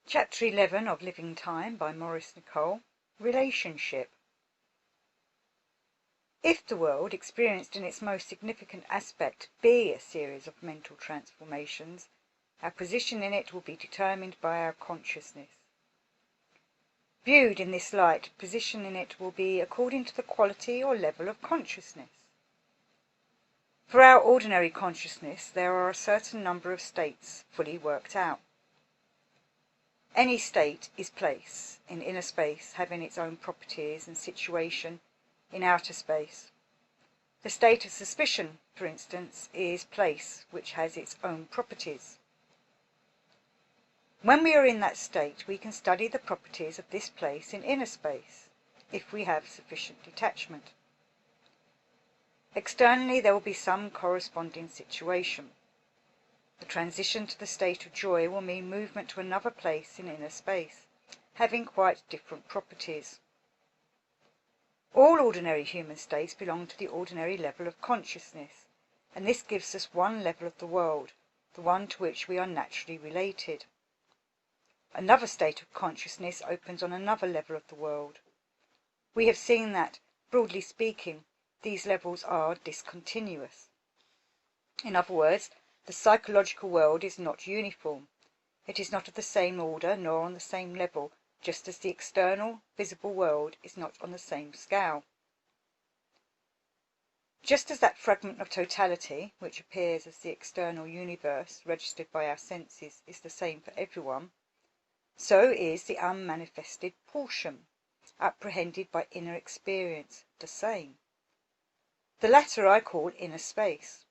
Chapter 11 of Living Time by Maurice Nicoll. Relationship. If the world, experienced in its most significant aspect, be a series of mental transformations, our position in it will be determined by our consciousness. Viewed in this light, position in it will be according to the quality or level of consciousness. For our ordinary consciousness, there are a certain number of states fully worked out. Any state is place in inner space, having its own properties, and situation in outer space. The state of suspicion, for instance, is place, which has its own properties. When we are in that state, we can study the properties of this place in inner space, if we have sufficient detachment. Externally, there will be some corresponding situation. The transition to the state of joy will mean movement to another place in inner space, having quite different properties. All ordinary human states belong to the ordinary level of consciousness, and this gives us one level of the world, the one to which we are naturally related. Another state of consciousness opens on another level of the world. We have seen that, broadly speaking, these levels are discontinuous. In other words, the psychological world is not uniform. It is not of the same order nor on the same level, just as the external, visible world is not on the same scale. Just as that fragment of totality, which appears as the external universe registered by our senses, is the same for everyone, so is the unmanifested portion, apprehended by inner experience, the same. The latter I call inner space.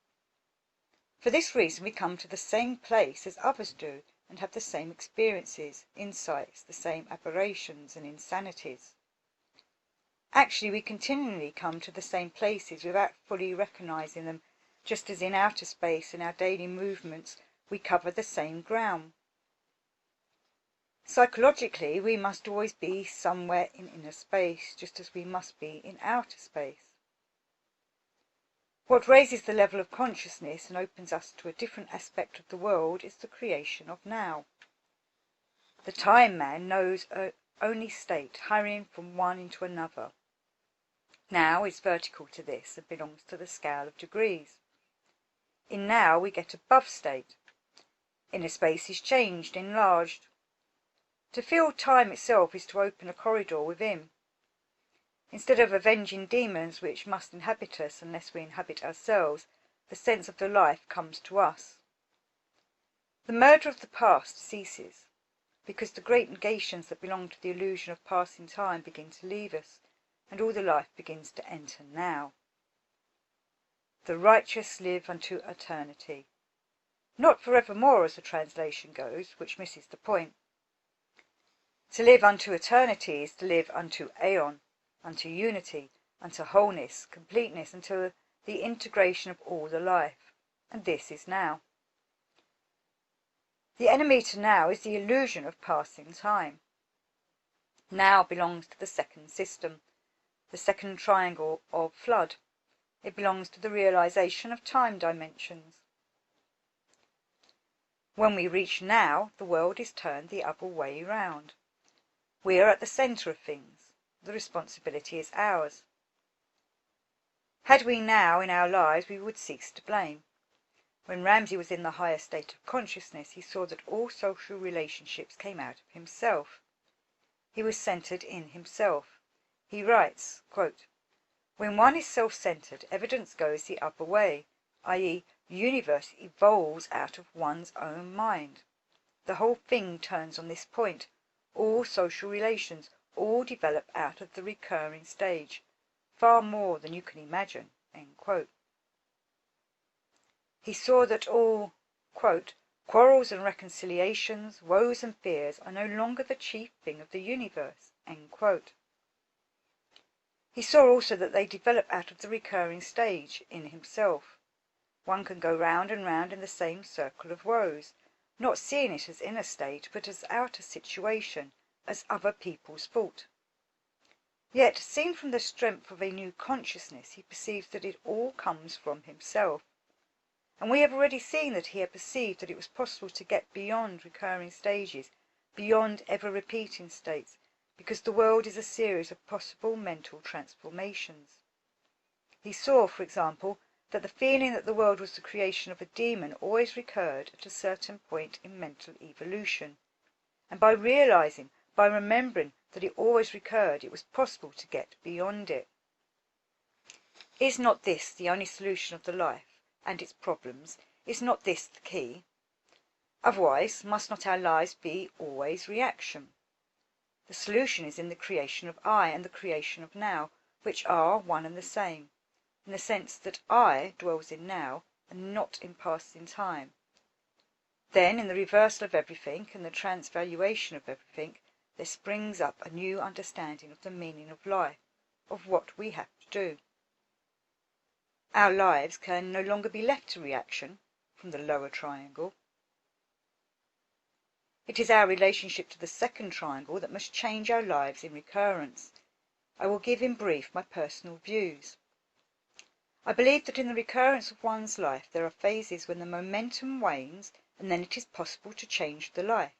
For this reason we come to the same place as others do, and have the same experiences, insights, the same aberrations and insanities. Actually, we continually come to the same places without fully recognizing them, just as in outer space, in our daily movements, we cover the same ground. Psychologically, we must always be somewhere in inner space, just as we must be in outer space. What raises the level of consciousness and opens us to a different aspect of the world is the creation of now. The time man knows only state, hurrying from one into another. Now is vertical to this and belongs to the scale of degrees. In now we get above state. Inner space is changed, enlarged. To feel time itself is to open a corridor within. Instead of avenging demons which must inhabit us unless we inhabit ourselves, the sense of the life comes to us. The murder of the past ceases, because the great negations that belong to the illusion of passing time begin to leave us, and all the life begins to enter now. The righteous live unto eternity. Not forevermore, as the translation goes, which misses the point. To live unto eternity is to live unto aeon, unto unity, unto wholeness, completeness, until the integration of all the life, and this is now. The enemy to now is the illusion of passing time. Now belongs to the second system, the second triangle of flood. It belongs to the realization of time dimensions. When we reach now, the world is turned the other way round. We are at the centre of things. The responsibility is ours. Had we now in our lives, we would cease to blame. When Ramsay was in the higher state of consciousness, he saw that all social relationships came out of himself. He was centred in himself. He writes, quote, "When one is self-centred, evidence goes the other way, i.e., the universe evolves out of one's own mind. The whole thing turns on this point. All social relations, all develop out of the recurring stage, far more than you can imagine." End quote. He saw that all, quote, "quarrels and reconciliations, woes and fears are no longer the chief thing of the universe." End quote. He saw also that they develop out of the recurring stage, in himself. One can go round and round in the same circle of woes, not seeing it as inner state, but as outer situation, as other people's fault. Yet, seen from the strength of a new consciousness, he perceives that it all comes from himself. And we have already seen that he had perceived that it was possible to get beyond recurring stages, beyond ever-repeating states, because the world is a series of possible mental transformations. He saw, for example, that the feeling that the world was the creation of a demon always recurred at a certain point in mental evolution, and by realizing, by remembering that it always recurred, it was possible to get beyond it. Is not this the only solution of the life and its problems? Is not this the key? Otherwise, must not our lives be always reaction? The solution is in the creation of I and the creation of now, which are one and the same, in the sense that I dwells in now and not in past in time. Then, in the reversal of everything and the transvaluation of everything, there springs up a new understanding of the meaning of life, of what we have to do. Our lives can no longer be left to reaction from the lower triangle. It is our relationship to the second triangle that must change our lives in recurrence. I will give in brief my personal views. I believe that in the recurrence of one's life there are phases when the momentum wanes, and then it is possible to change the life.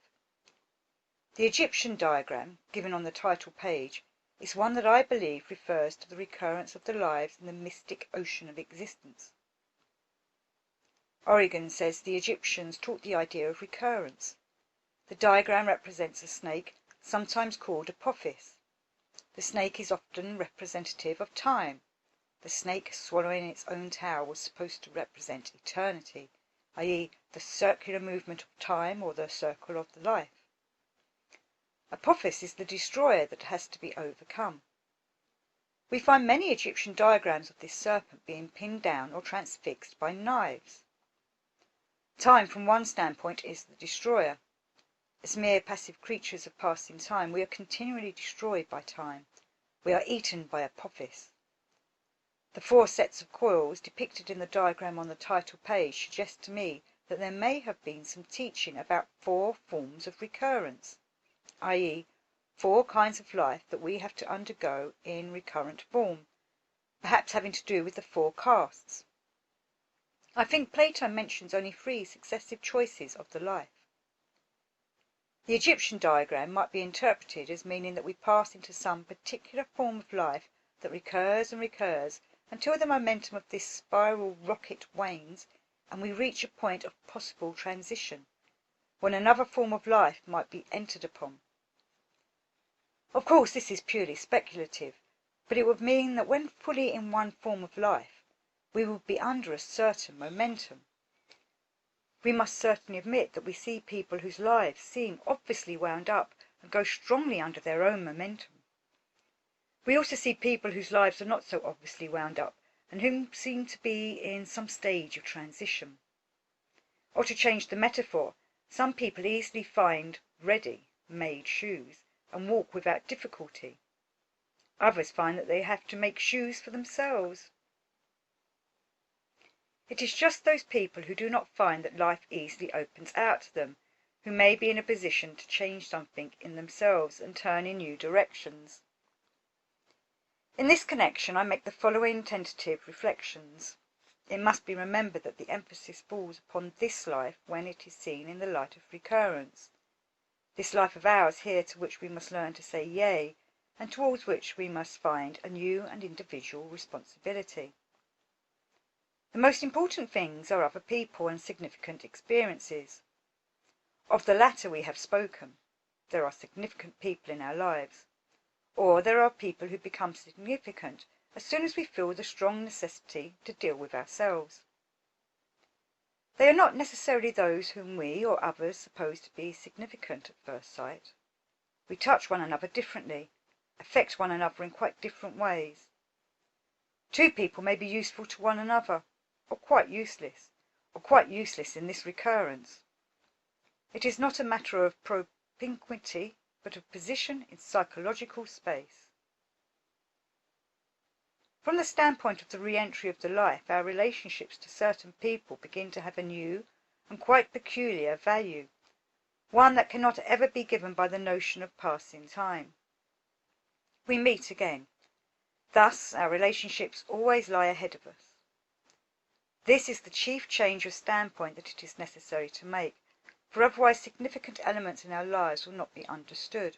The Egyptian diagram, given on the title page, is one that I believe refers to the recurrence of the lives in the mystic ocean of existence. Origen says the Egyptians taught the idea of recurrence. The diagram represents a snake, sometimes called Apophis. The snake is often representative of time. The snake swallowing its own tail was supposed to represent eternity, i.e., the circular movement of time or the circle of the life. Apophis is the destroyer that has to be overcome. We find many Egyptian diagrams of this serpent being pinned down or transfixed by knives. Time, from one standpoint, is the destroyer. As mere passive creatures of passing time, we are continually destroyed by time. We are eaten by Apophis. The 4 sets of coils depicted in the diagram on the title page suggest to me that there may have been some teaching about 4 forms of recurrence, i.e., 4 kinds of life that we have to undergo in recurrent form, perhaps having to do with the 4 castes. I think Plato mentions only 3 successive choices of the life. The Egyptian diagram might be interpreted as meaning that we pass into some particular form of life that recurs and recurs until the momentum of this spiral rocket wanes and we reach a point of possible transition, when another form of life might be entered upon. Of course, this is purely speculative, but it would mean that when fully in one form of life, we would be under a certain momentum. We must certainly admit that we see people whose lives seem obviously wound up and go strongly under their own momentum. We also see people whose lives are not so obviously wound up and whom seem to be in some stage of transition. Or to change the metaphor, some people easily find ready-made shoes and walk without difficulty. Others find that they have to make shoes for themselves. It is just those people who do not find that life easily opens out to them, who may be in a position to change something in themselves and turn in new directions. In this connection I make the following tentative reflections. It must be remembered that the emphasis falls upon this life when it is seen in the light of recurrence. This life of ours here to which we must learn to say yea, and towards which we must find a new and individual responsibility. The most important things are other people and significant experiences. Of the latter we have spoken. There are significant people in our lives. Or there are people who become significant as soon as we feel the strong necessity to deal with ourselves. They are not necessarily those whom we or others suppose to be significant at first sight. We touch one another differently, affect one another in quite different ways. 2 people may be useful to one another, or quite useless in this recurrence. It is not a matter of propinquity, but of position in psychological space. From the standpoint of the re-entry of the life, our relationships to certain people begin to have a new and quite peculiar value, one that cannot ever be given by the notion of passing time. We meet again. Thus our relationships always lie ahead of us. This is the chief change of standpoint that it is necessary to make, for otherwise significant elements in our lives will not be understood.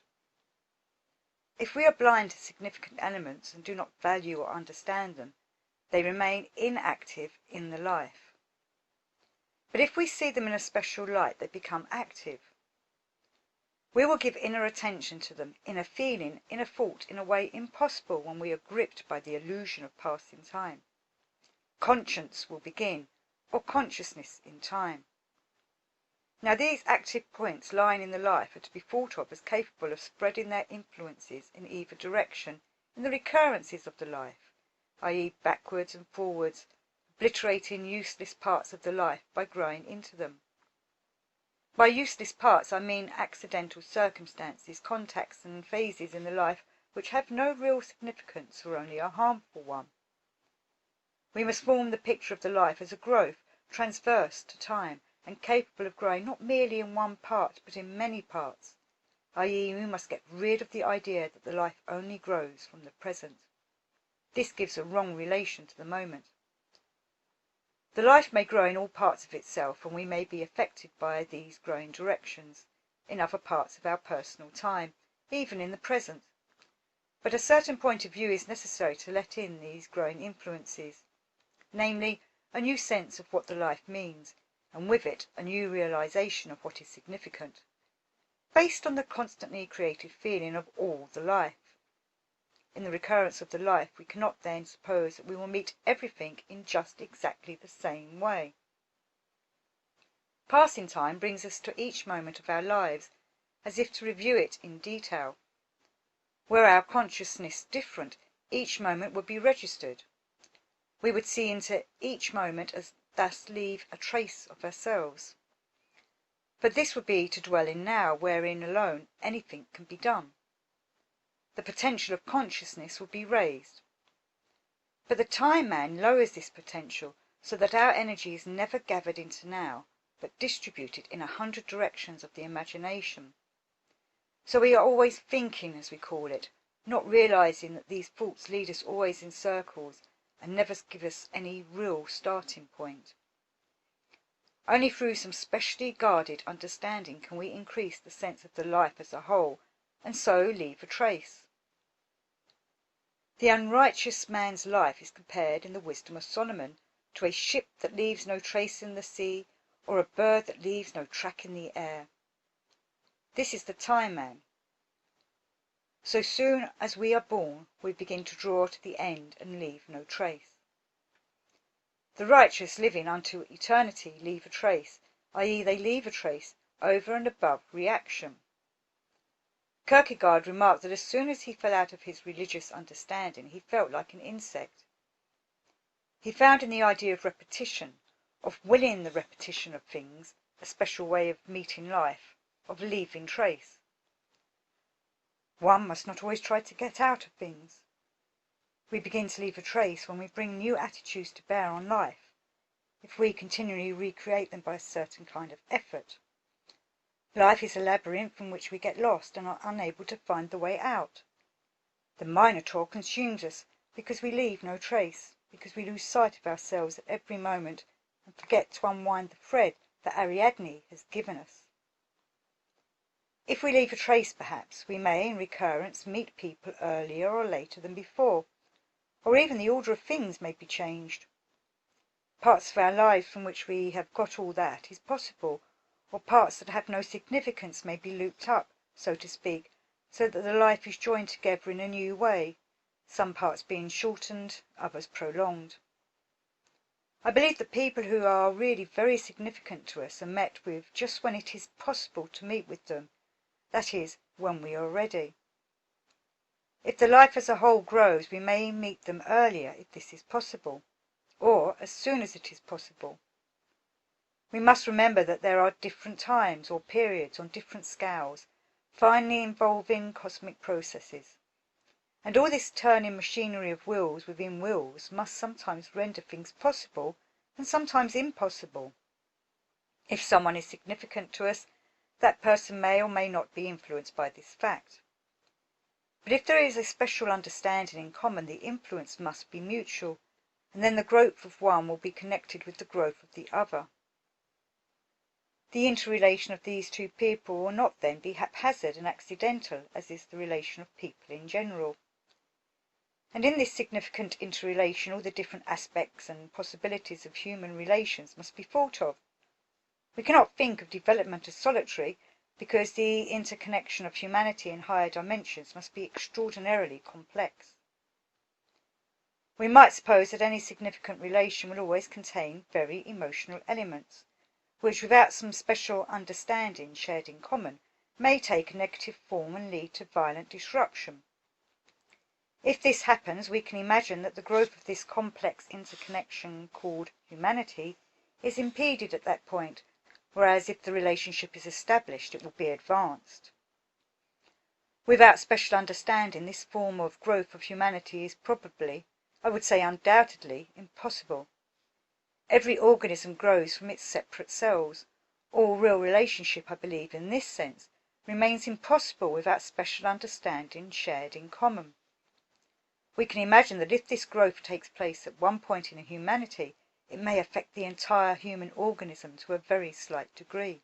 If we are blind to significant elements and do not value or understand them, they remain inactive in the life. But if we see them in a special light, they become active. We will give inner attention to them, inner feeling, inner thought, in a way impossible when we are gripped by the illusion of passing time. Conscience will begin, or consciousness in time. Now these active points lying in the life are to be thought of as capable of spreading their influences in either direction in the recurrences of the life, i.e. backwards and forwards, obliterating useless parts of the life by growing into them. By useless parts I mean accidental circumstances, contacts and phases in the life which have no real significance or only a harmful one. We must form the picture of the life as a growth, transverse to time, and capable of growing not merely in one part but in many parts, i.e. we must get rid of the idea that the life only grows from the present. This gives a wrong relation to the moment. The life may grow in all parts of itself, and we may be affected by these growing directions, in other parts of our personal time, even in the present. But a certain point of view is necessary to let in these growing influences, namely, a new sense of what the life means, and with it a new realization of what is significant, based on the constantly creative feeling of all the life. In the recurrence of the life we cannot then suppose that we will meet everything in just exactly the same way. Passing time brings us to each moment of our lives, as if to review it in detail. Were our consciousness different, each moment would be registered. We would see into each moment as thus leave a trace of ourselves. But this would be to dwell in now, wherein alone anything can be done. The potential of consciousness will be raised. But the time man lowers this potential so that our energy is never gathered into now, but distributed in 100 directions of the imagination. So we are always thinking, as we call it, not realizing that these thoughts lead us always in circles and never give us any real starting point. Only through some specially guarded understanding can we increase the sense of the life as a whole, and so leave a trace. The unrighteous man's life is compared in the wisdom of Solomon to a ship that leaves no trace in the sea, or a bird that leaves no track in the air. This is the time man. So soon as we are born, we begin to draw to the end and leave no trace. The righteous living unto eternity leave a trace, i.e. they leave a trace over and above reaction. Kierkegaard remarked that as soon as he fell out of his religious understanding, he felt like an insect. He found in the idea of repetition, of willing the repetition of things, a special way of meeting life, of leaving trace. One must not always try to get out of things. We begin to leave a trace when we bring new attitudes to bear on life, if we continually recreate them by a certain kind of effort. Life is a labyrinth from which we get lost and are unable to find the way out. The Minotaur consumes us because we leave no trace, because we lose sight of ourselves at every moment and forget to unwind the thread that Ariadne has given us. If we leave a trace, perhaps, we may, in recurrence, meet people earlier or later than before, or even the order of things may be changed. Parts of our lives from which we have got all that is possible, or parts that have no significance may be looped up, so to speak, so that the life is joined together in a new way, some parts being shortened, others prolonged. I believe that people who are really very significant to us are met with just when it is possible to meet with them, that is, when we are ready. If the life as a whole grows, we may meet them earlier if this is possible, or as soon as it is possible. We must remember that there are different times or periods on different scales, finely involving cosmic processes. And all this turning machinery of wills within wills must sometimes render things possible and sometimes impossible. If someone is significant to us, that person may or may not be influenced by this fact. But if there is a special understanding in common, the influence must be mutual, and then the growth of one will be connected with the growth of the other. The interrelation of these two people will not then be haphazard and accidental, as is the relation of people in general. And in this significant interrelation all the different aspects and possibilities of human relations must be thought of. We cannot think of development as solitary, because the interconnection of humanity in higher dimensions must be extraordinarily complex. We might suppose that any significant relation will always contain very emotional elements, which without some special understanding shared in common may take a negative form and lead to violent disruption. If this happens, we can imagine that the growth of this complex interconnection called humanity is impeded at that point, whereas if the relationship is established it will be advanced. Without special understanding, this form of growth of humanity is probably, I would say undoubtedly, impossible. Every organism grows from its separate cells. All real relationship, I believe, in this sense, remains impossible without special understanding shared in common. We can imagine that if this growth takes place at one point in a humanity, it may affect the entire human organism to a very slight degree.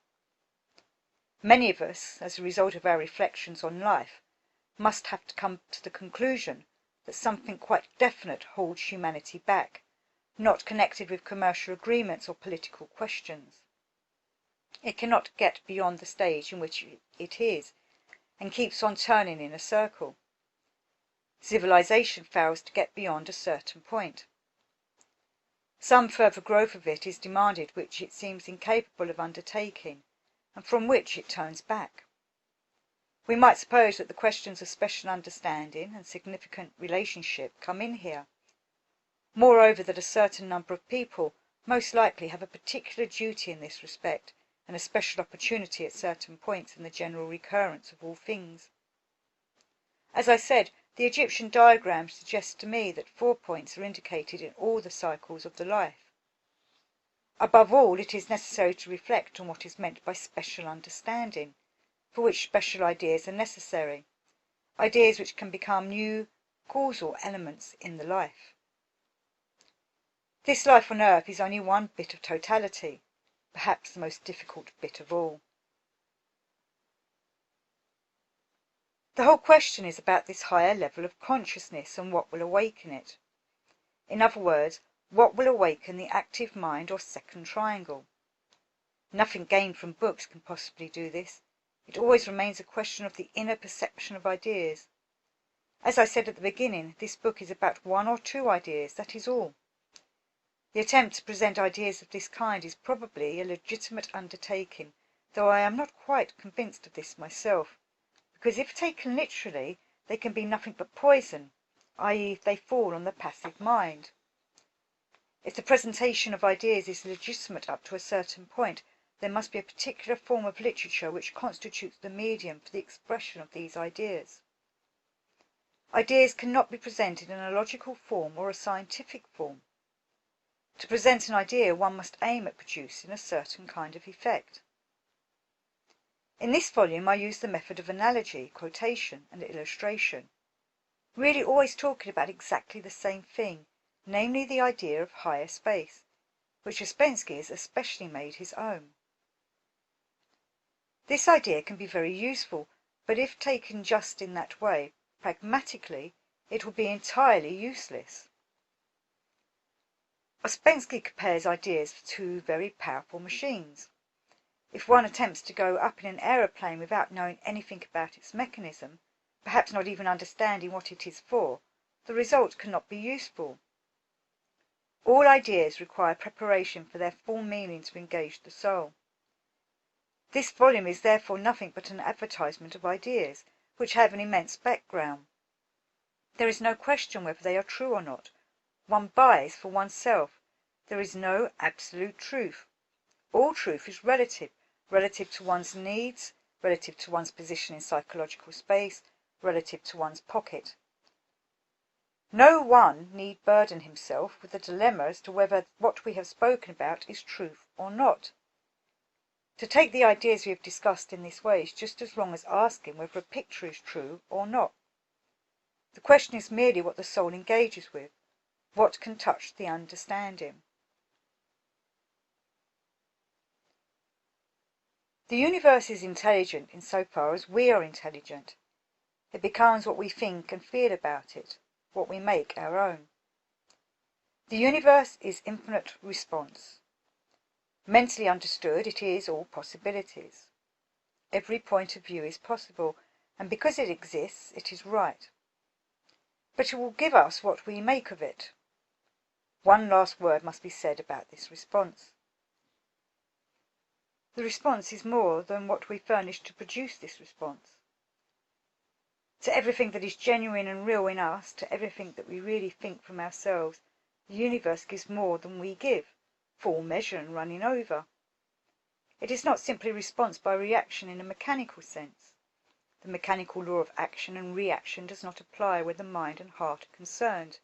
Many of us, as a result of our reflections on life, must have to come to the conclusion that something quite definite holds humanity back, not connected with commercial agreements or political questions. It cannot get beyond the stage in which it is, and keeps on turning in a circle. Civilization fails to get beyond a certain point. Some further growth of it is demanded which it seems incapable of undertaking, and from which it turns back. We might suppose that the questions of special understanding and significant relationship come in here. Moreover, that a certain number of people most likely have a particular duty in this respect, and a special opportunity at certain points in the general recurrence of all things. As I said, the Egyptian diagram suggests to me that 4 points are indicated in all the cycles of the life. Above all, it is necessary to reflect on what is meant by special understanding, for which special ideas are necessary, ideas which can become new causal elements in the life. This life on earth is only one bit of totality, perhaps the most difficult bit of all. The whole question is about this higher level of consciousness and what will awaken it. In other words, what will awaken the active mind or second triangle. Nothing gained from books can possibly do this. It always remains a question of the inner perception of ideas. As I said at the beginning, this book is about 1 or 2 ideas, that is all. The attempt to present ideas of this kind is probably a legitimate undertaking, though I am not quite convinced of this myself, because if taken literally, they can be nothing but poison, i.e. if they fall on the passive mind. If the presentation of ideas is legitimate up to a certain point, there must be a particular form of literature which constitutes the medium for the expression of these ideas. Ideas cannot be presented in a logical form or a scientific form. To present an idea, one must aim at producing a certain kind of effect. In this volume I use the method of analogy, quotation, and illustration, really always talking about exactly the same thing, namely the idea of higher space, which Ouspensky has especially made his own. This idea can be very useful, but if taken just in that way, pragmatically, it will be entirely useless. Ouspensky compares ideas to 2 very powerful machines. If one attempts to go up in an aeroplane without knowing anything about its mechanism, perhaps not even understanding what it is for, the result cannot be useful. All ideas require preparation for their full meaning to engage the soul. This volume is therefore nothing but an advertisement of ideas, which have an immense background. There is no question whether they are true or not. One buys for oneself. There is no absolute truth. All truth is relative, relative to one's needs, relative to one's position in psychological space, relative to one's pocket. No one need burden himself with the dilemma as to whether what we have spoken about is truth or not. To take the ideas we have discussed in this way is just as wrong as asking whether a picture is true or not. The question is merely what the soul engages with, what can touch the understanding. The universe is intelligent insofar as we are intelligent. It becomes what we think and feel about it, what we make our own. The universe is infinite response. Mentally understood, it is all possibilities. Every point of view is possible, and because it exists, it is right. But it will give us what we make of it. One last word must be said about this response. The response is more than what we furnish to produce this response. To everything that is genuine and real in us, to everything that we really think from ourselves, the universe gives more than we give, full measure and running over. It is not simply response by reaction in a mechanical sense. The mechanical law of action and reaction does not apply where the mind and heart are concerned.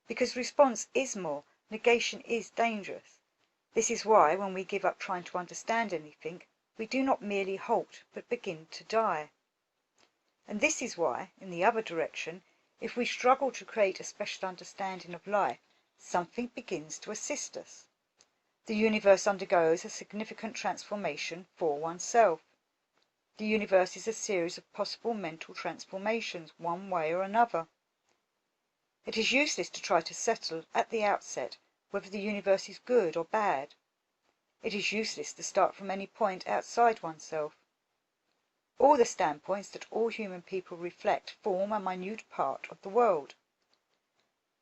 Because response is more, negation is dangerous. This is why, when we give up trying to understand anything, we do not merely halt, but begin to die. And this is why, in the other direction, if we struggle to create a special understanding of life, something begins to assist us. The universe undergoes a significant transformation for oneself. The universe is a series of possible mental transformations, one way or another. It is useless to try to settle, at the outset, whether the universe is good or bad. It is useless to start from any point outside oneself. All the standpoints that all human people reflect form a minute part of the world.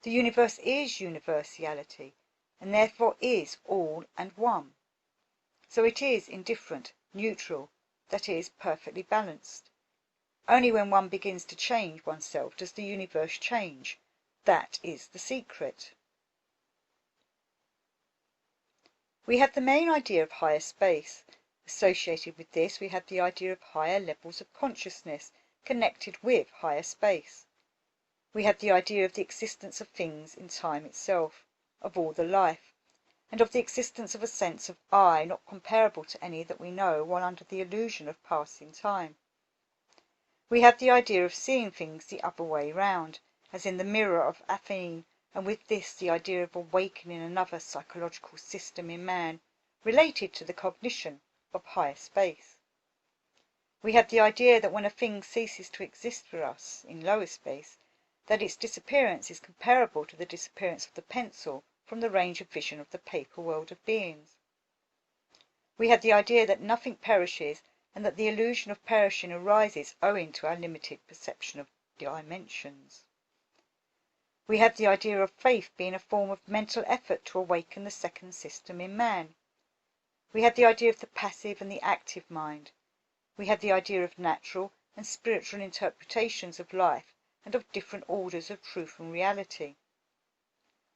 The universe is universality, and therefore is all and one. So it is indifferent, neutral, that is, perfectly balanced. Only when one begins to change oneself does the universe change. That is the secret. We have the main idea of higher space. Associated with this, we have the idea of higher levels of consciousness connected with higher space. We have the idea of the existence of things in time itself, of all the life, and of the existence of a sense of I not comparable to any that we know while under the illusion of passing time. We have the idea of seeing things the other way round, as in the mirror of Athene, and with this the idea of awakening another psychological system in man, related to the cognition of higher space. We have the idea that when a thing ceases to exist for us in lower space, that its disappearance is comparable to the disappearance of the pencil from the range of vision of the paper world of beings. We have the idea that nothing perishes, and that the illusion of perishing arises owing to our limited perception of dimensions. We have the idea of faith being a form of mental effort to awaken the second system in man. We have the idea of the passive and the active mind. We have the idea of natural and spiritual interpretations of life and of different orders of truth and reality.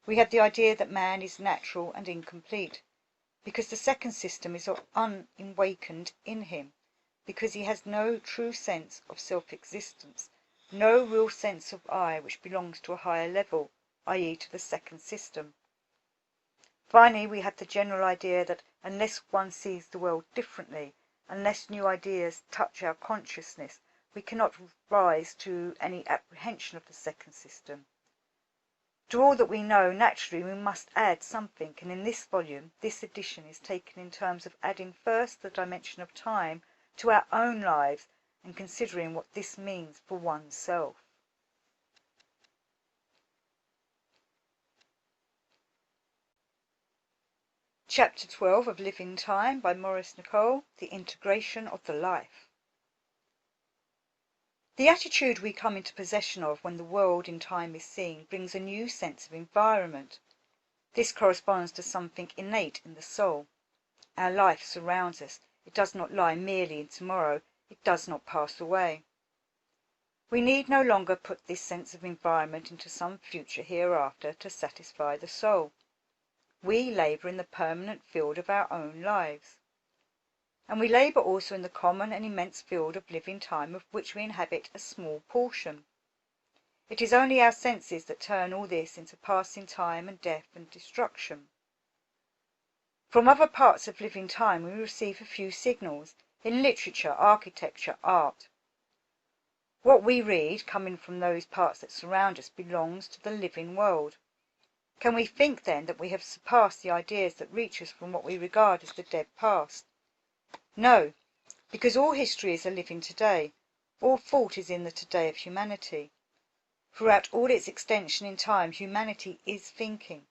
We have the idea that man is natural and incomplete, because the second system is unawakened in him, because he has no true sense of self-existence, no real sense of I which belongs to a higher level, i.e. to the second system. Finally, we have the general idea that unless one sees the world differently, unless new ideas touch our consciousness, we cannot rise to any apprehension of the second system. To all that we know, naturally we must add something, and in this volume, this edition is taken in terms of adding first the dimension of time to our own lives and considering what this means for oneself. Chapter 12 of Living Time by Maurice Nicoll, The Integration of the Life. The attitude we come into possession of when the world in time is seen brings a new sense of environment. This corresponds to something innate in the soul. Our life surrounds us. It does not lie merely in tomorrow. It does not pass away. We need no longer put this sense of environment into some future hereafter to satisfy the soul. We labour in the permanent field of our own lives. And we labour also in the common and immense field of living time of which we inhabit a small portion. It is only our senses that turn all this into passing time and death and destruction. From other parts of living time we receive a few signals, in literature, architecture, art. What we read, coming from those parts that surround us, belongs to the living world. Can we think, then, that we have surpassed the ideas that reach us from what we regard as the dead past? No, because all history is a living today. All thought is in the today of humanity. Throughout all its extension in time, humanity is thinking,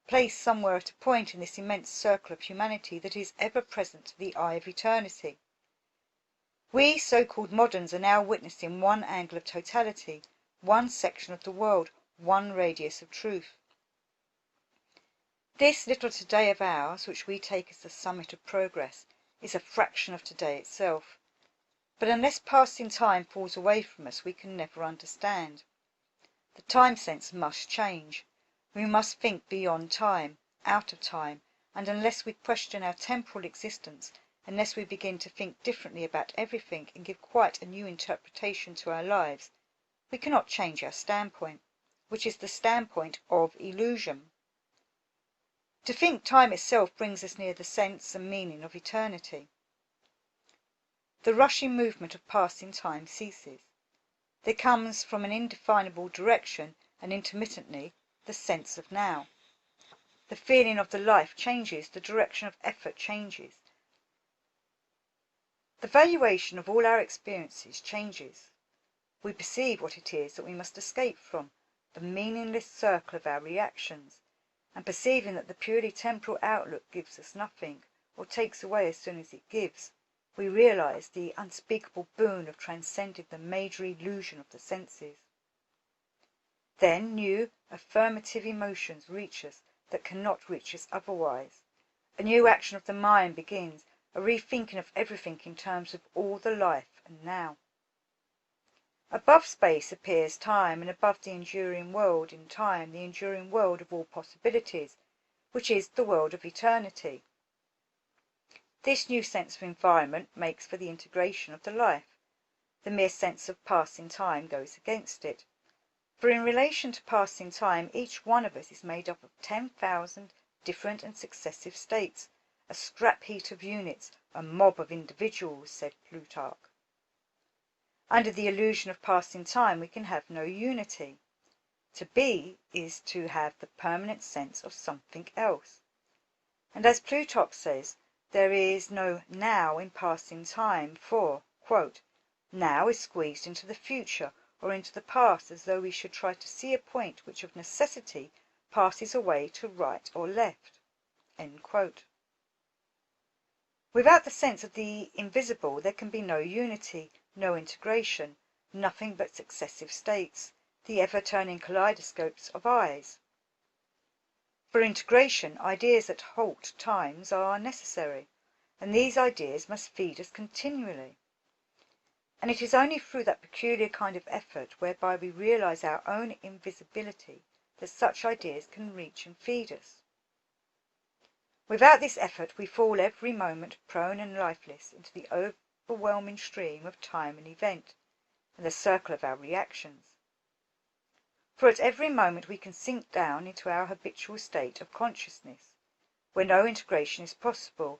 placed somewhere at a point in this immense circle of humanity that is ever present to the eye of eternity. We so-called moderns are now witnessing one angle of totality, one section of the world, one radius of truth. This little today of ours, which we take as the summit of progress, is a fraction of today itself. But unless passing time falls away from us, we can never understand. The time sense must change. We must think beyond time, out of time, and unless we question our temporal existence, unless we begin to think differently about everything and give quite a new interpretation to our lives, we cannot change our standpoint, which is the standpoint of illusion. To think time itself brings us near the sense and meaning of eternity. The rushing movement of passing time ceases. There comes from an indefinable direction and intermittently the sense of now. The feeling of the life changes, the direction of effort changes. The valuation of all our experiences changes. We perceive what it is that we must escape from, the meaningless circle of our reactions, and perceiving that the purely temporal outlook gives us nothing, or takes away as soon as it gives, we realize the unspeakable boon of transcending the major illusion of the senses. Then new, affirmative emotions reach us that cannot reach us otherwise. A new action of the mind begins, a rethinking of everything in terms of all the life and now. Above space appears time, and above the enduring world in time, the enduring world of all possibilities, which is the world of eternity. This new sense of environment makes for the integration of the life. The mere sense of passing time goes against it. For in relation to passing time, each one of us is made up of 10,000 different and successive states, a scrap heap of units, a mob of individuals, said Plutarch. Under the illusion of passing time, we can have no unity. To be is to have the permanent sense of something else. And as Plutarch says, there is no now in passing time, for, quote, now is squeezed into the future or into the past as though we should try to see a point which of necessity passes away to right or left. End quote. Without the sense of the invisible there can be no unity, no integration, nothing but successive states, the ever-turning kaleidoscopes of eyes. For integration, ideas that halt times are necessary, and these ideas must feed us continually. And it is only through that peculiar kind of effort whereby we realize our own invisibility that such ideas can reach and feed us. Without this effort we fall every moment prone and lifeless into the overwhelming stream of time and event, and the circle of our reactions. For at every moment we can sink down into our habitual state of consciousness, where no integration is possible,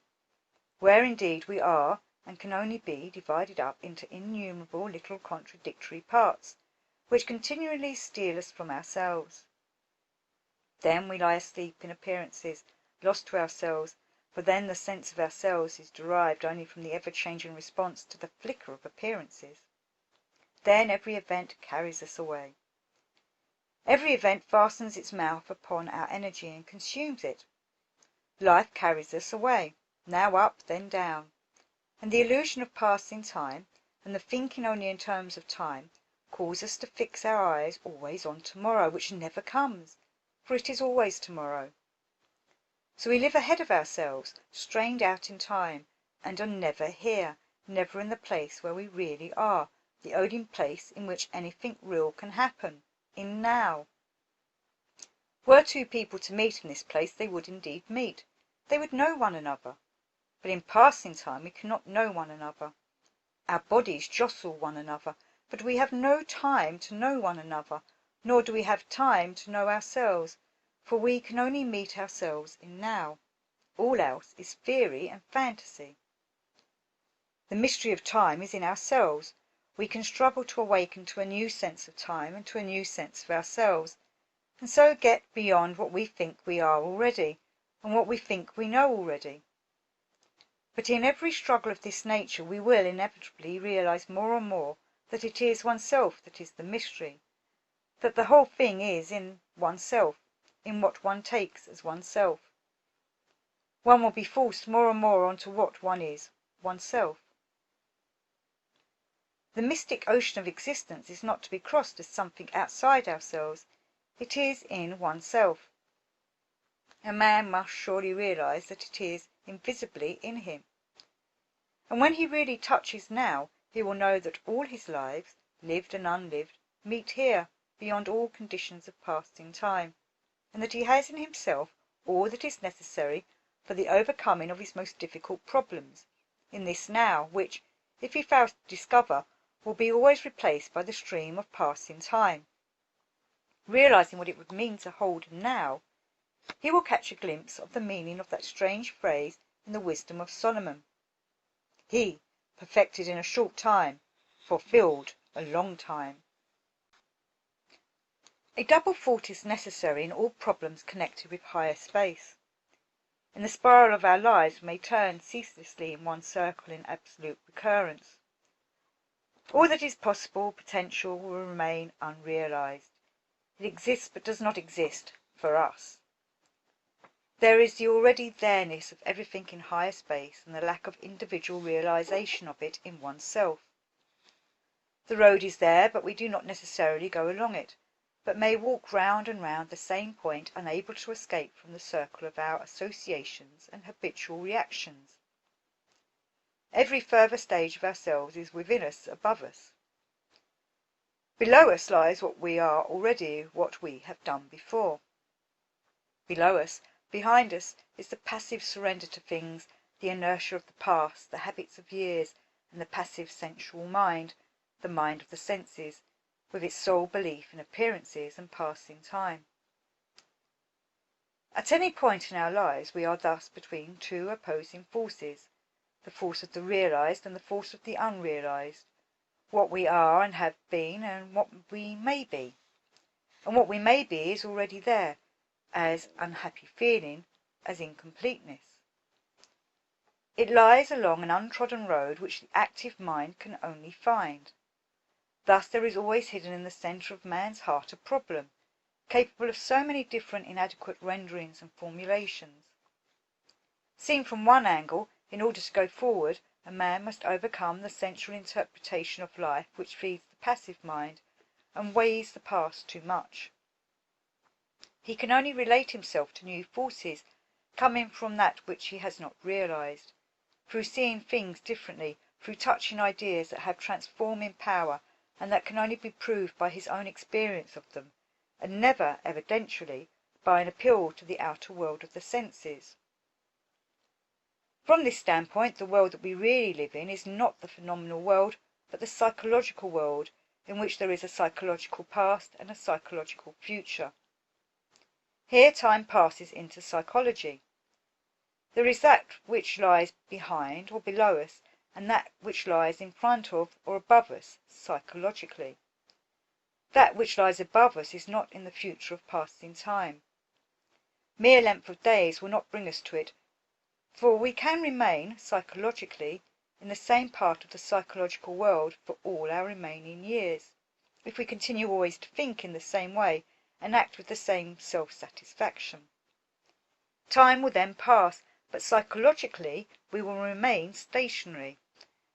where indeed we are and can only be divided up into innumerable little contradictory parts, which continually steal us from ourselves. Then we lie asleep in appearances, lost to ourselves, for then the sense of ourselves is derived only from the ever-changing response to the flicker of appearances. Then every event carries us away. Every event fastens its mouth upon our energy and consumes it. Life carries us away, now up, then down, and the illusion of passing time, and the thinking only in terms of time, cause us to fix our eyes always on tomorrow, which never comes, for it is always tomorrow. So we live ahead of ourselves, strained out in time, and are never here, never in the place where we really are, the only place in which anything real can happen, in now. Were two people to meet in this place, they would indeed meet. They would know one another. But in passing time we cannot know one another. Our bodies jostle one another, but we have no time to know one another, nor do we have time to know ourselves, for we can only meet ourselves in now. All else is theory and fantasy. The mystery of time is in ourselves. We can struggle to awaken to a new sense of time and to a new sense of ourselves, and so get beyond what we think we are already, and what we think we know already. But in every struggle of this nature we will inevitably realize more and more that it is oneself that is the mystery, that the whole thing is in oneself, in what one takes as oneself. One will be forced more and more onto what one is, oneself. The mystic ocean of existence is not to be crossed as something outside ourselves, it is in oneself. A man must surely realize that it is invisibly in him. And when he really touches now, he will know that all his lives, lived and unlived, meet here, beyond all conditions of passing time, and that he has in himself all that is necessary for the overcoming of his most difficult problems, in this now, which, if he fails to discover, will be always replaced by the stream of passing time. Realizing what it would mean to hold now, he will catch a glimpse of the meaning of that strange phrase in the wisdom of Solomon: "He, perfected in a short time, fulfilled a long time." A double thought is necessary in all problems connected with higher space. In the spiral of our lives we may turn ceaselessly in one circle in absolute recurrence. All that is possible, potential, will remain unrealized. It exists but does not exist for us. There is the already there-ness of everything in higher space and the lack of individual realization of it in oneself. The road is there, but we do not necessarily go along it, but may walk round and round the same point, unable to escape from the circle of our associations and habitual reactions. Every further stage of ourselves is within us, above us. Below us lies what we are already, what we have done before. Below us, behind us, is the passive surrender to things, the inertia of the past, the habits of years, and the passive sensual mind, the mind of the senses, with its sole belief in appearances and passing time. At any point in our lives we are thus between two opposing forces, the force of the realized and the force of the unrealized, what we are and have been and what we may be. And what we may be is already there, as unhappy feeling, as incompleteness. It lies along an untrodden road which the active mind can only find. Thus there is always hidden in the centre of man's heart a problem, capable of so many different inadequate renderings and formulations. Seen from one angle, in order to go forward, a man must overcome the sensual interpretation of life which feeds the passive mind and weighs the past too much. He can only relate himself to new forces coming from that which he has not realized, through seeing things differently, through touching ideas that have transforming power and that can only be proved by his own experience of them, and never, evidentially, by an appeal to the outer world of the senses. From this standpoint, the world that we really live in is not the phenomenal world, but the psychological world, in which there is a psychological past and a psychological future. Here time passes into psychology. There is that which lies behind or below us, and that which lies in front of or above us, psychologically. That which lies above us is not in the future of passing time. Mere length of days will not bring us to it, for we can remain, psychologically, in the same part of the psychological world for all our remaining years, if we continue always to think in the same way and act with the same self-satisfaction. Time will then pass, but psychologically we will remain stationary,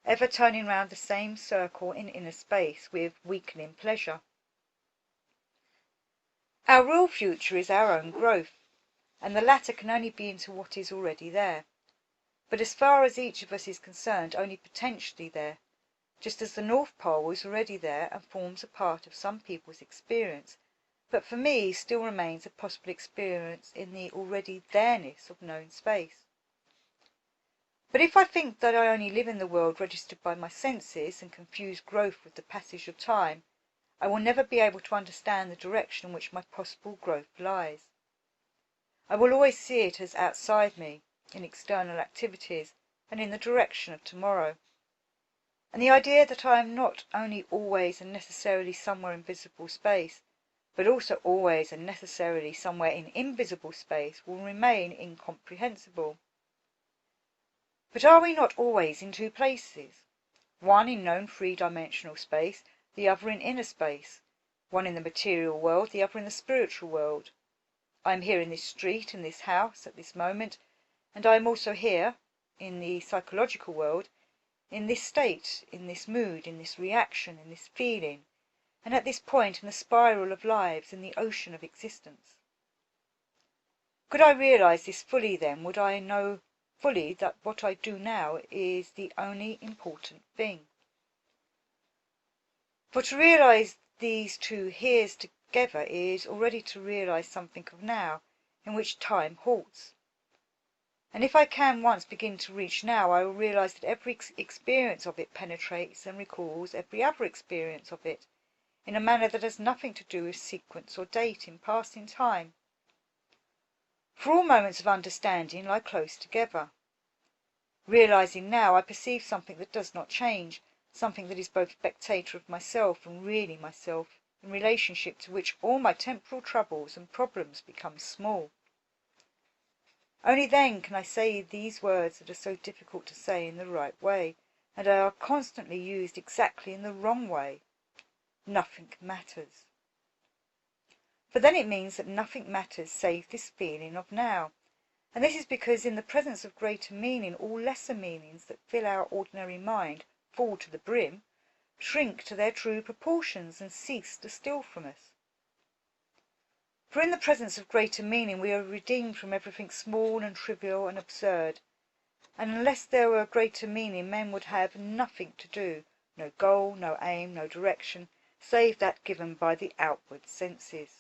ever turning round the same circle in inner space with weakening pleasure. Our real future is our own growth, and the latter can only be into what is already there, but as far as each of us is concerned only potentially there, just as the North Pole is already there and forms a part of some people's experience, but for me still remains a possible experience in the already there-ness of known space. But if I think that I only live in the world registered by my senses and confuse growth with the passage of time, I will never be able to understand the direction in which my possible growth lies. I will always see it as outside me, in external activities, and in the direction of tomorrow. And the idea that I am not only always and necessarily somewhere in visible space, but also always and necessarily somewhere in invisible space will remain incomprehensible. But are we not always in two places? One in known three-dimensional space, the other in inner space, one in the material world, the other in the spiritual world. I am here in this street, in this house, at this moment, and I am also here, in the psychological world, in this state, in this mood, in this reaction, in this feeling, and at this point in the spiral of lives, in the ocean of existence. Could I realize this fully, then, would I know fully that what I do now is the only important thing. For to realize these two heres together is already to realize something of now, in which time halts. And if I can once begin to reach now, I will realize that every experience of it penetrates and recalls every other experience of it, in a manner that has nothing to do with sequence or date in passing time. For all moments of understanding lie close together. Realizing now, I perceive something that does not change, something that is both spectator of myself and really myself, in relationship to which all my temporal troubles and problems become small. Only then can I say these words that are so difficult to say in the right way, and are constantly used exactly in the wrong way. Nothing matters. For then it means that nothing matters save this feeling of now. And this is because in the presence of greater meaning all lesser meanings that fill our ordinary mind fall to the brim, shrink to their true proportions and cease to steal from us. For in the presence of greater meaning we are redeemed from everything small and trivial and absurd, and unless there were greater meaning men would have nothing to do, no goal, no aim, no direction, save that given by the outward senses.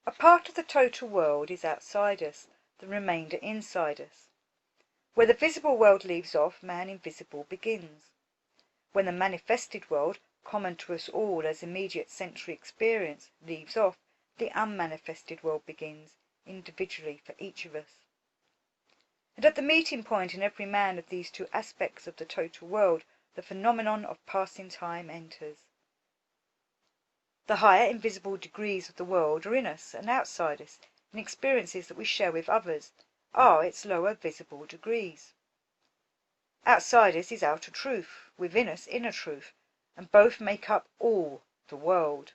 A part of the total world is outside us, the remainder inside us. Where the visible world leaves off, man invisible begins. When the manifested world, common to us all as immediate sensory experience, leaves off, the unmanifested world begins, individually for each of us. And at the meeting point in every man of these two aspects of the total world, the phenomenon of passing time enters. The higher invisible degrees of the world are in us and outside us, in experiences that we share with others, are its lower visible degrees. Outside us is outer truth, within us inner truth, and both make up all the world.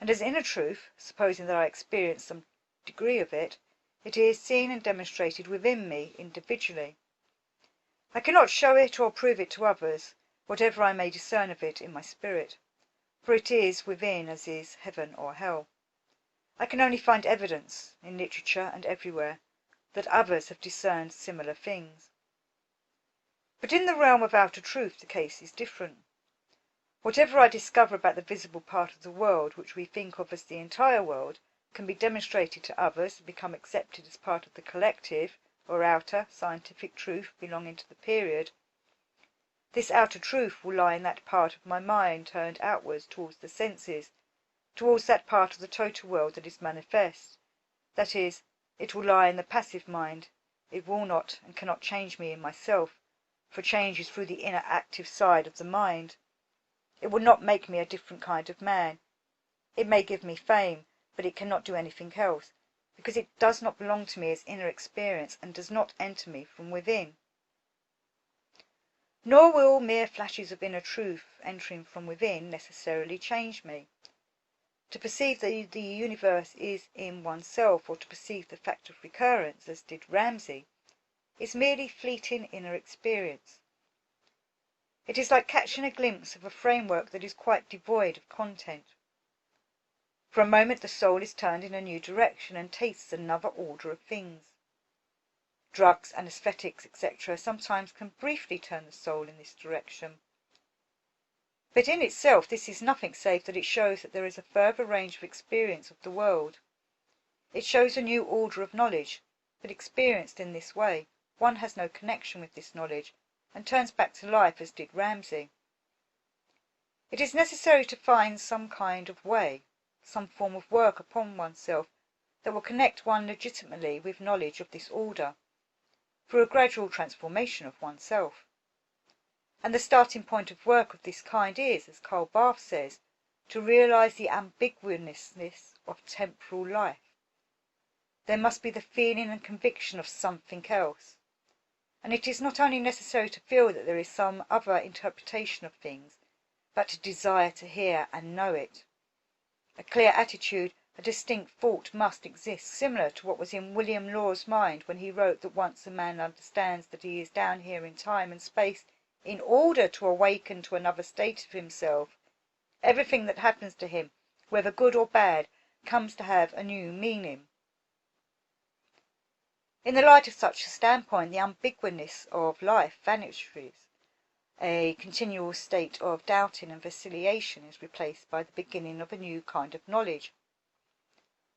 And as inner truth, supposing that I experience some degree of it, it is seen and demonstrated within me individually. I cannot show it or prove it to others, whatever I may discern of it in my spirit. For it is within as is heaven or hell. I can only find evidence, in literature and everywhere, that others have discerned similar things. But in the realm of outer truth the case is different. Whatever I discover about the visible part of the world, which we think of as the entire world, can be demonstrated to others and become accepted as part of the collective, or outer, scientific truth belonging to the period. This outer truth will lie in that part of my mind turned outwards towards the senses, towards that part of the total world that is manifest. That is, it will lie in the passive mind. It will not and cannot change me in myself, for change is through the inner active side of the mind. It will not make me a different kind of man. It may give me fame, but it cannot do anything else, because it does not belong to me as inner experience and does not enter me from within. Nor will mere flashes of inner truth entering from within necessarily change me. To perceive that the universe is in oneself, or to perceive the fact of recurrence, as did Ramsay, is merely fleeting inner experience. It is like catching a glimpse of a framework that is quite devoid of content. For a moment the soul is turned in a new direction and tastes another order of things. Drugs, anesthetics, etc. sometimes can briefly turn the soul in this direction. But in itself this is nothing save that it shows that there is a further range of experience of the world. It shows a new order of knowledge, but experienced in this way, one has no connection with this knowledge, and turns back to life as did Ramsay. It is necessary to find some kind of way, some form of work upon oneself that will connect one legitimately with knowledge of this order, for a gradual transformation of oneself. And the starting point of work of this kind is, as Karl Barth says, to realize the ambiguousness of temporal life. there must be the feeling and conviction of something else. And it is not only necessary to feel that there is some other interpretation of things, but to desire to hear and know it. A clear attitude, a distinct thought must exist, similar to what was in William Law's mind when he wrote that once a man understands that he is down here in time and space in order to awaken to another state of himself, everything that happens to him, whether good or bad, comes to have a new meaning. In the light of such a standpoint, the ambiguousness of life vanishes. A continual state of doubting and vacillation is replaced by the beginning of a new kind of knowledge.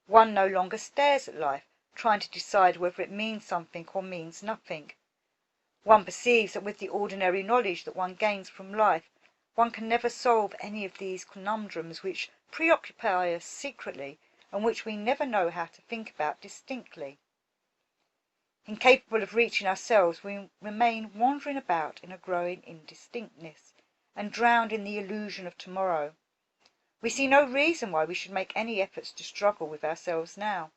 One no longer stares at life, trying to decide whether it means something or means nothing. One perceives that with the ordinary knowledge that one gains from life, one can never solve any of these conundrums which preoccupy us secretly and which we never know how to think about distinctly. Incapable of reaching ourselves, we remain wandering about in a growing indistinctness, and drowned in the illusion of tomorrow. We see no reason why we should make any efforts to struggle with ourselves now.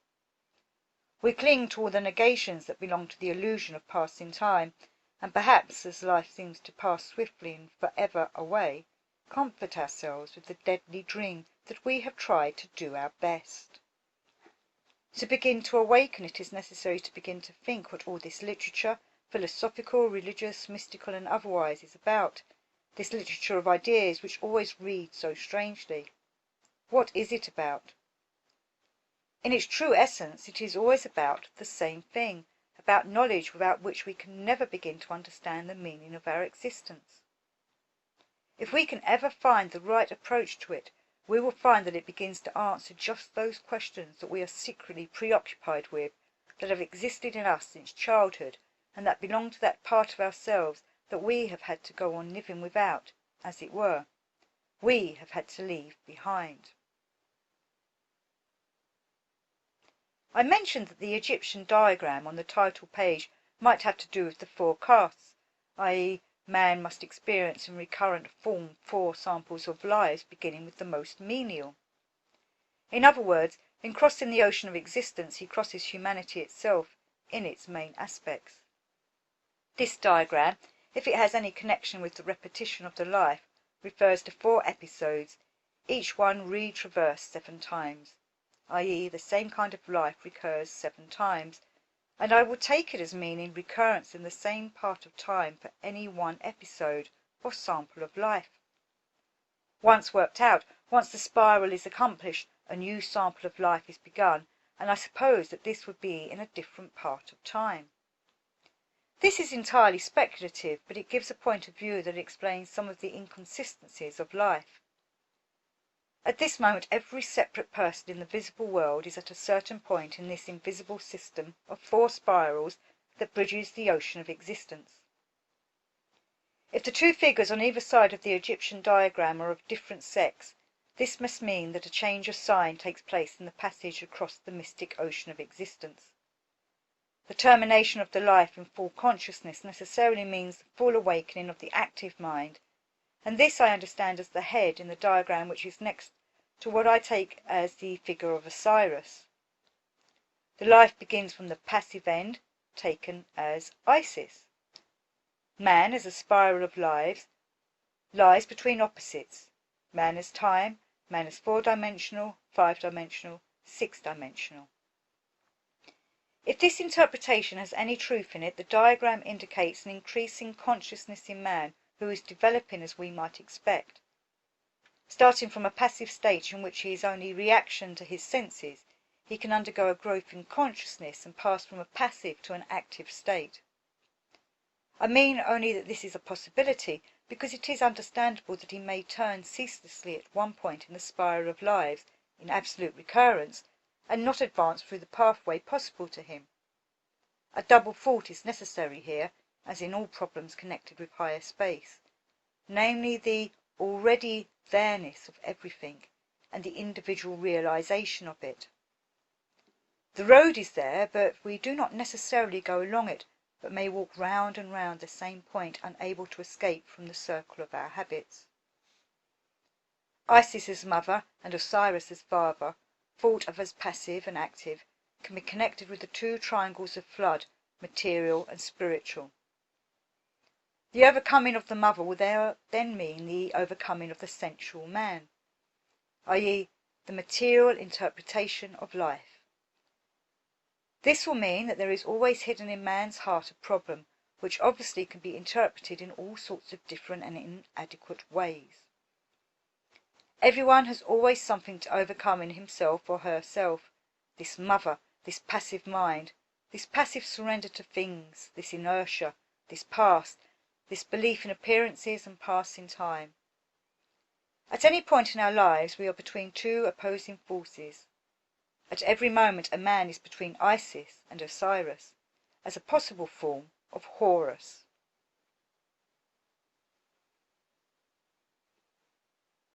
We cling to all the negations that belong to the illusion of passing time, and perhaps, as life seems to pass swiftly and forever away, comfort ourselves with the deadly dream that we have tried to do our best. To begin to awaken, it is necessary to begin to think what all this literature, philosophical, religious, mystical, and otherwise, is about, this literature of ideas which always reads so strangely. What is it about? In its true essence, it is always about the same thing, about knowledge without which we can never begin to understand the meaning of our existence. If we can ever find the right approach to it, we will find that it begins to answer just those questions that we are secretly preoccupied with, that have existed in us since childhood, and that belong to that part of ourselves that we have had to go on living without, as it were. We have had to leave behind. I mentioned that the Egyptian diagram on the title page might have to do with the 4 castes, i.e., man must experience in recurrent form 4 samples of lives beginning with the most menial. In other words, in crossing the ocean of existence, he crosses humanity itself in its main aspects. This diagram, if it has any connection with the repetition of the life, refers to 4 episodes, each one retraversed 7 times, i.e., the same kind of life recurs 7 times, and I will take it as meaning recurrence in the same part of time for any one episode or sample of life. Once worked out, once the spiral is accomplished, a new sample of life is begun, and I suppose that this would be in a different part of time. This is entirely speculative, but it gives a point of view that explains some of the inconsistencies of life. At this moment, every separate person in the visible world is at a certain point in this invisible system of 4 spirals that bridges the ocean of existence. If the 2 figures on either side of the Egyptian diagram are of different sex, this must mean that a change of sign takes place in the passage across the mystic ocean of existence. The termination of the life in full consciousness necessarily means the full awakening of the active mind, and this I understand as the head in the diagram which is next to what I take as the figure of Osiris. The life begins from the passive end, taken as Isis. Man as a spiral of lives lies between opposites. Man as time, man as 4-dimensional, 5-dimensional, 6-dimensional. If this interpretation has any truth in it, the diagram indicates an increasing consciousness in man who is developing as we might expect. Starting from a passive state in which he is only reaction to his senses, he can undergo a growth in consciousness and pass from a passive to an active state. I mean only that this is a possibility, because it is understandable that he may turn ceaselessly at one point in the spiral of lives, in absolute recurrence, and not advance through the pathway possible to him. A double thought is necessary here, as in all problems connected with higher space, namely the already there-ness of everything, and the individual realization of it. The road is there, but we do not necessarily go along it, but may walk round and round the same point, unable to escape from the circle of our habits. Isis as mother and Osiris as father, thought of as passive and active, can be connected with the two triangles of flood, material and spiritual. The overcoming of the mother will then mean the overcoming of the sensual man, i.e., the material interpretation of life. This will mean that there is always hidden in man's heart a problem which obviously can be interpreted in all sorts of different and inadequate ways. Everyone has always something to overcome in himself or herself, this mother, this passive mind, this passive surrender to things, this inertia, this past, this belief in appearances and passing time. At any point in our lives we are between two opposing forces. At every moment a man is between Isis and Osiris, as a possible form of Horus.